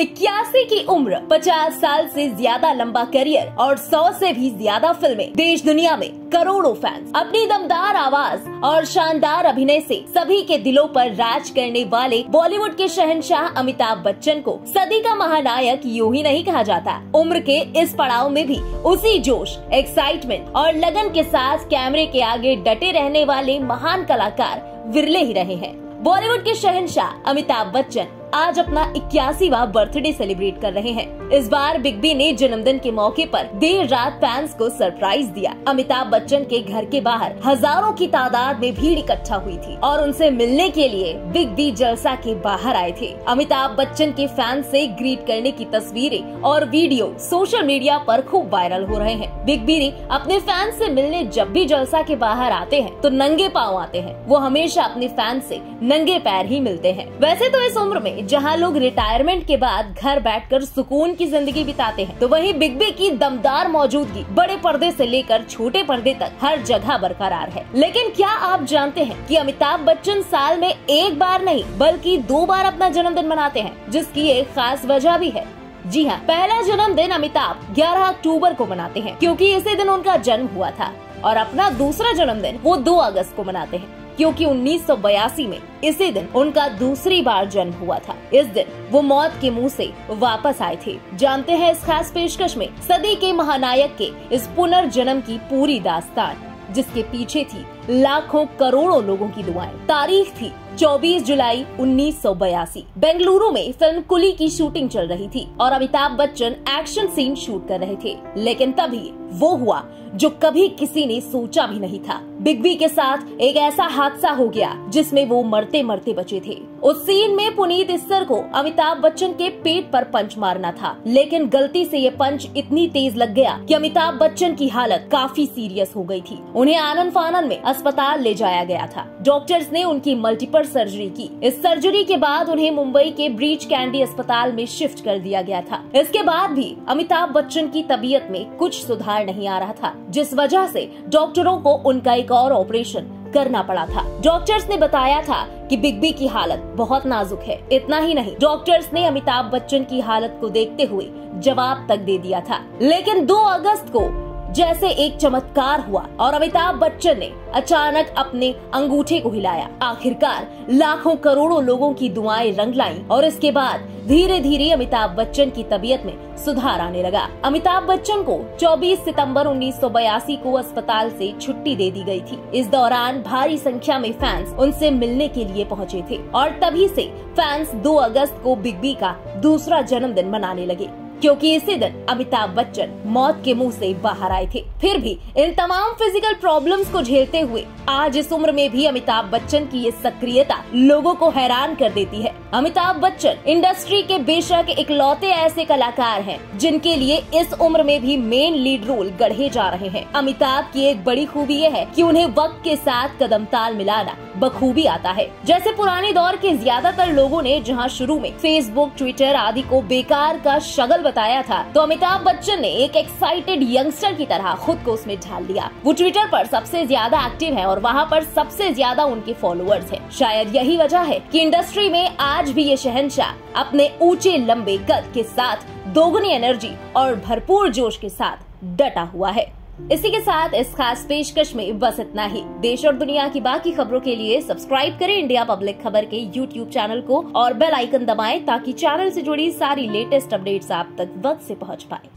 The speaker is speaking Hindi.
81 की उम्र, 50 साल से ज्यादा लंबा करियर और 100 से भी ज्यादा फिल्में, देश दुनिया में करोड़ों फैंस। अपनी दमदार आवाज और शानदार अभिनय से सभी के दिलों पर राज करने वाले बॉलीवुड के शहंशाह अमिताभ बच्चन को सदी का महानायक यूं ही नहीं कहा जाता। उम्र के इस पड़ाव में भी उसी जोश, एक्साइटमेंट और लगन के साथ कैमरे के आगे डटे रहने वाले महान कलाकार विरले ही रहे हैं। बॉलीवुड के शहंशाह अमिताभ बच्चन आज अपना 81वां बर्थडे सेलिब्रेट कर रहे हैं। इस बार बिग बी ने जन्मदिन के मौके पर देर रात फैंस को सरप्राइज दिया। अमिताभ बच्चन के घर के बाहर हजारों की तादाद में भीड़ इकट्ठा हुई थी और उनसे मिलने के लिए बिग बी जलसा के बाहर आए थे। अमिताभ बच्चन के फैंस से ग्रीट करने की तस्वीरें और वीडियो सोशल मीडिया पर खूब वायरल हो रहे हैं। बिग बी ने अपने फैंस से मिलने जब भी जलसा के बाहर आते हैं तो नंगे पाँव आते हैं। वो हमेशा अपने फैंस से नंगे पैर ही मिलते हैं। वैसे तो इस उम्र में जहां लोग रिटायरमेंट के बाद घर बैठकर सुकून की जिंदगी बिताते हैं, तो वहीं बिग बी की दमदार मौजूदगी बड़े पर्दे से लेकर छोटे पर्दे तक हर जगह बरकरार है। लेकिन क्या आप जानते हैं कि अमिताभ बच्चन साल में एक बार नहीं बल्कि 2 बार अपना जन्मदिन मनाते हैं, जिसकी एक खास वजह भी है। जी हाँ, पहला जन्मदिन अमिताभ 11 अक्टूबर को मनाते हैं क्योंकि इसी दिन उनका जन्म हुआ था, और अपना दूसरा जन्मदिन वो 2 अगस्त को मनाते हैं क्योंकि 1982 में इसी दिन उनका दूसरी बार जन्म हुआ था। इस दिन वो मौत के मुंह से वापस आए थे। जानते हैं इस खास पेशकश में सदी के महानायक के इस पुनर्जन्म की पूरी दास्तान, जिसके पीछे थी लाखों करोड़ों लोगों की दुआएं। तारीख थी 24 जुलाई 1982। बेंगलुरु में फिल्म कुली की शूटिंग चल रही थी और Amitabh Bachchan action scene shoot कर रहे थे। लेकिन तभी वो हुआ जो कभी किसी ने सोचा भी नहीं था। बिग बी के साथ एक ऐसा हादसा हो गया जिसमें वो मरते मरते बचे थे। उस सीन में पुनीत इस्सर को अमिताभ बच्चन के पेट पर पंच मारना था, लेकिन गलती से ये पंच इतनी तेज लग गया कि अमिताभ बच्चन की हालत काफी सीरियस हो गई थी। उन्हें आनन फानन में अस्पताल ले जाया गया था। डॉक्टर्स ने उनकी मल्टीपल सर्जरी की। इस सर्जरी के बाद उन्हें मुंबई के ब्रीच कैंडी अस्पताल में शिफ्ट कर दिया गया था। इसके बाद भी अमिताभ बच्चन की तबीयत में कुछ सुधार नहीं आ रहा था, जिस वजह से डॉक्टरों को उनका एक और ऑपरेशन करना पड़ा था। डॉक्टर्स ने बताया था कि बिग बी की हालत बहुत नाजुक है। इतना ही नहीं, डॉक्टर्स ने अमिताभ बच्चन की हालत को देखते हुए जवाब तक दे दिया था। लेकिन 2 अगस्त को जैसे एक चमत्कार हुआ और अमिताभ बच्चन ने अचानक अपने अंगूठे को हिलाया। आखिरकार लाखों करोड़ों लोगों की दुआएं रंग लाईं और इसके बाद धीरे धीरे अमिताभ बच्चन की तबीयत में सुधार आने लगा। अमिताभ बच्चन को 24 सितंबर 1982 को अस्पताल से छुट्टी दे दी गई थी। इस दौरान भारी संख्या में फैंस उनसे मिलने के लिए पहुंचे थे और तभी से फैंस 2 अगस्त को बिग बी का दूसरा जन्मदिन मनाने लगे क्योंकि इसी दिन अमिताभ बच्चन मौत के मुंह से बाहर आए थे। फिर भी इन तमाम फिजिकल प्रॉब्लम्स को झेलते हुए आज इस उम्र में भी अमिताभ बच्चन की ये सक्रियता लोगों को हैरान कर देती है। अमिताभ बच्चन इंडस्ट्री के बेशक इकलौते ऐसे कलाकार हैं जिनके लिए इस उम्र में भी मेन लीड रोल गढ़े जा रहे हैं। अमिताभ की एक बड़ी खूबी ये है कि उन्हें वक्त के साथ कदम ताल मिलाना बखूबी आता है। जैसे पुराने दौर के ज्यादातर लोगों ने जहां शुरू में फेसबुक, ट्विटर आदि को बेकार का शगल बताया था, तो अमिताभ बच्चन ने एक एक्साइटेड यंगस्टर की तरह खुद को उसमें ढाल लिया। वो ट्विटर पर सबसे ज्यादा एक्टिव है और वहाँ पर सबसे ज्यादा उनके फॉलोअर्स हैं। शायद यही वजह है कि इंडस्ट्री में आज भी ये शहंशाह अपने ऊंचे लंबे कद के साथ दोगुनी एनर्जी और भरपूर जोश के साथ डटा हुआ है। इसी के साथ इस खास पेशकश में बस इतना ही। देश और दुनिया की बाकी खबरों के लिए सब्सक्राइब करें इंडिया पब्लिक खबर के YouTube चैनल को और बेल आइकन दबाएं ताकि चैनल से जुड़ी सारी लेटेस्ट अपडेट्स आप तक वक्त से पहुंच पाए।